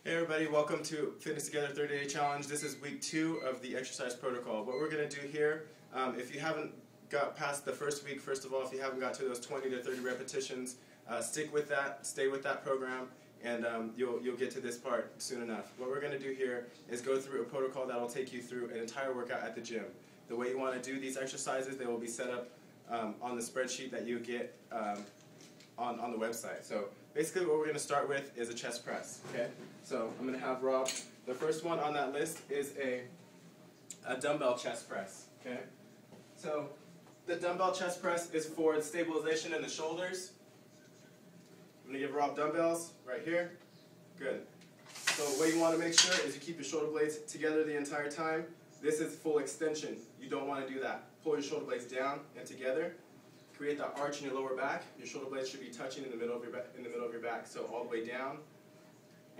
Hey everybody, welcome to Fitness Together 30-Day Challenge. This is week 2 of the exercise protocol. What we're going to do here, if you haven't got past the first week, first of all, if you haven't got to those 20 to 30 repetitions, stick with that, stay with that program, and you'll get to this part soon enough. What we're going to do here is go through a protocol that will take you through an entire workout at the gym. The way you want to do these exercises, they will be set up on the spreadsheet that you get on the website. So basically what we're going to start with is a chest press. Okay? So I'm going to have Rob, the first one on that list is a dumbbell chest press. Okay? So the dumbbell chest press is for the stabilization in the shoulders. I'm going to give Rob dumbbells right here. Good. So what you want to make sure is you keep your shoulder blades together the entire time. This is full extension. You don't want to do that. Pull your shoulder blades down and together. Create that arch in your lower back. Your shoulder blades should be touching in the middle of your back. So all the way down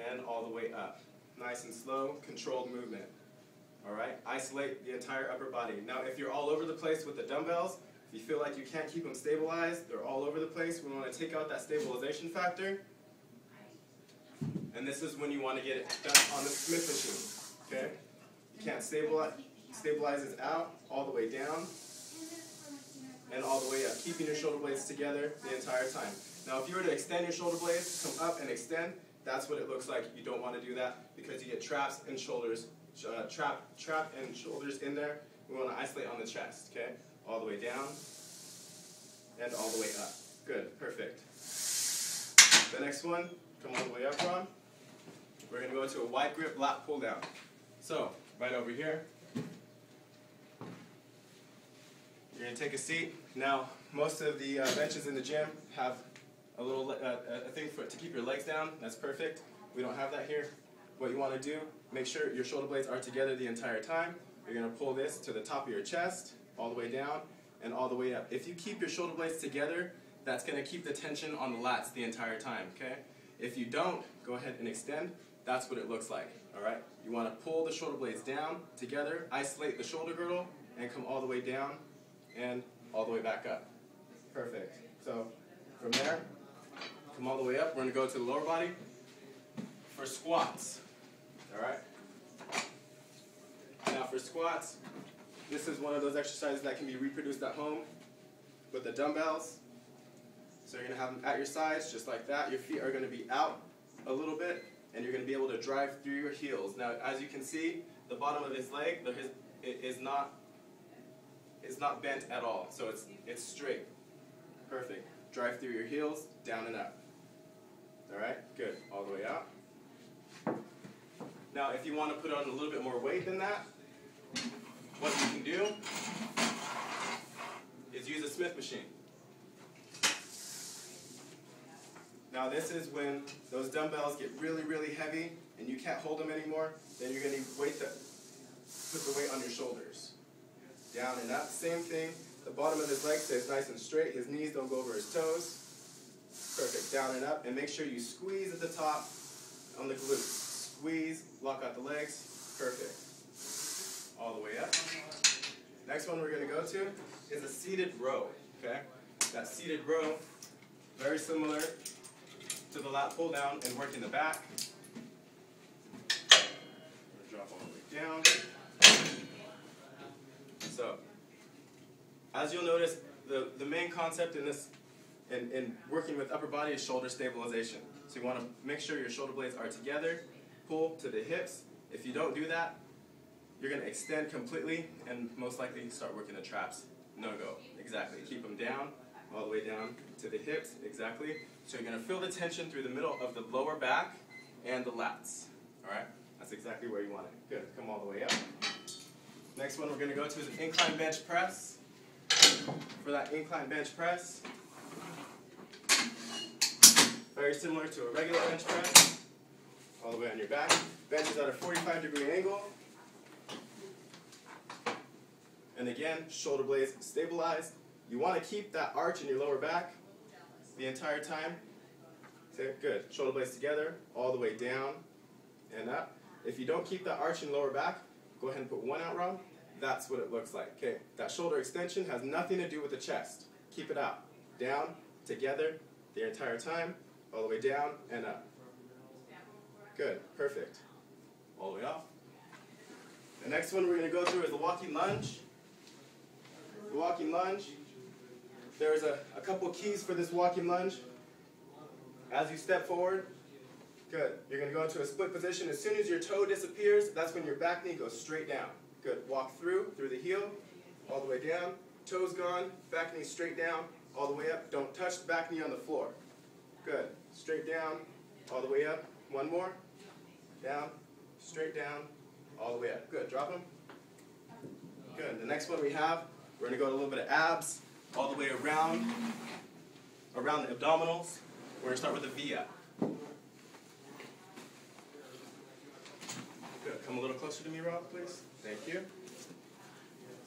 and all the way up. Nice and slow, controlled movement. All right. Isolate the entire upper body. Now, if you're all over the place with the dumbbells, if you feel like you can't keep them stabilized, they're all over the place, we want to take out that stabilization factor. And this is when you want to get it done on the Smith machine. Okay. You can't stabilize this out all the way down and all the way up, keeping your shoulder blades together the entire time. Now, if you were to extend your shoulder blades, come up and extend, that's what it looks like. You don't want to do that because you get traps and shoulders, trap and shoulders in there. We want to isolate on the chest, okay? All the way down and all the way up. Good, perfect. The next one, come all the way up, Ron. We're going to go to a wide grip lat pull down. So, right over here. You're going to take a seat. Now, most of the benches in the gym have a little a thing to keep your legs down. That's perfect. We don't have that here. What you want to do, make sure your shoulder blades are together the entire time. You're going to pull this to the top of your chest, all the way down, and all the way up. If you keep your shoulder blades together, that's going to keep the tension on the lats the entire time, okay? If you don't, go ahead and extend. That's what it looks like, all right? You want to pull the shoulder blades down together, isolate the shoulder girdle, and come all the way down and all the way back up. Perfect. So from there, come all the way up. We're going to go to the lower body for squats. All right? Now for squats, this is one of those exercises that can be reproduced at home with the dumbbells. So you're going to have them at your sides just like that. Your feet are going to be out a little bit and you're going to be able to drive through your heels. Now as you can see, the bottom of his leg is not bent at all, so it's straight. Perfect. Drive through your heels, down and up. All right, good. All the way out. Now, if you want to put on a little bit more weight than that, what you can do is use a Smith machine. Now, this is when those dumbbells get really, really heavy and you can't hold them anymore. Then you're going to need put the weight on your shoulders. Down and up, same thing. The bottom of his leg stays nice and straight. His knees don't go over his toes. Perfect. Down and up. And make sure you squeeze at the top on the glutes. Squeeze, lock out the legs. Perfect. All the way up. Next one we're going to go to is a seated row. Okay? That seated row, very similar to the lat pull down and working the back. Drop all the way down. So, as you'll notice, the main concept in this, in working with upper body is shoulder stabilization. So you want to make sure your shoulder blades are together, pull to the hips. If you don't do that, you're going to extend completely and most likely start working the traps. No go. Exactly. Keep them down, all the way down to the hips. Exactly. So you're going to feel the tension through the middle of the lower back and the lats. All right? That's exactly where you want it. Good. Come all the way up. Next one we're going to go to is an incline bench press. For that incline bench press, very similar to a regular bench press, all the way on your back. Bench is at a 45-degree angle. And again, shoulder blades stabilized. You want to keep that arch in your lower back the entire time. Okay, good. Shoulder blades together, all the way down and up. If you don't keep that arch in lower back, go ahead and put one out, Rob. That's what it looks like. Okay, that shoulder extension has nothing to do with the chest. Keep it out. Down, together, the entire time, all the way down and up. Good, perfect. All the way off. The next one we're going to go through is the walking lunge. The walking lunge. There's a couple keys for this walking lunge. As you step forward, good. You're going to go into a split position. As soon as your toe disappears, that's when your back knee goes straight down. Good. Walk through the heel, all the way down. Toes gone, back knee straight down, all the way up. Don't touch the back knee on the floor. Good. Straight down, all the way up. One more. Down, straight down, all the way up. Good. Drop them. Good. The next one we have, we're going to go a little bit of abs, all the way around the abdominals. We're going to start with the V-up. Good. Come a little closer to me, Rob, please. Thank you.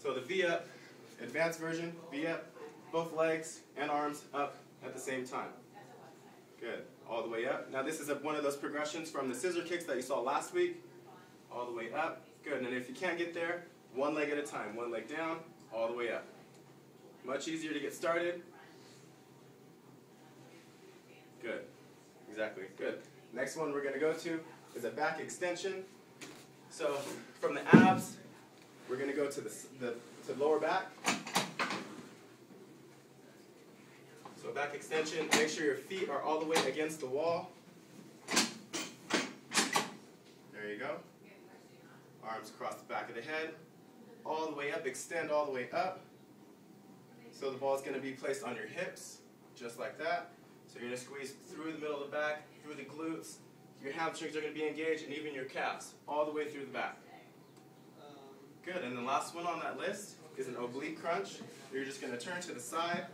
So the V-up, advanced version, V-up, both legs and arms up at the same time. Good. All the way up. Now this is one of those progressions from the scissor kicks that you saw last week. All the way up. Good. And if you can't get there, one leg at a time. One leg down, all the way up. Much easier to get started. Good. Exactly. Good. Next one we're going to go to is a back extension. So from the abs, we're going to go to the lower back. So back extension, make sure your feet are all the way against the wall. There you go. Arms across the back of the head. All the way up, extend all the way up. So the ball is going to be placed on your hips, just like that. So you're going to squeeze through the middle of the back, through the glutes. Your hamstrings are going to be engaged, and even your calves, all the way through the back. Good, and the last one on that list is an oblique crunch. You're just going to turn to the side,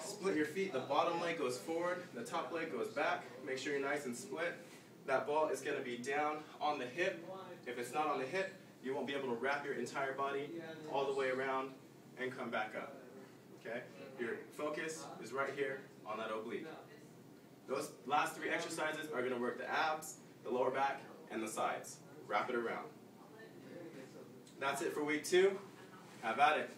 split your feet, the bottom leg goes forward, the top leg goes back. Make sure you're nice and split. That ball is going to be down on the hip. If it's not on the hip, you won't be able to wrap your entire body all the way around and come back up. Okay? Your focus is right here on that oblique. Those last three exercises are going to work the abs, the lower back, and the sides. Wrap it around. That's it for week 2. Have at it.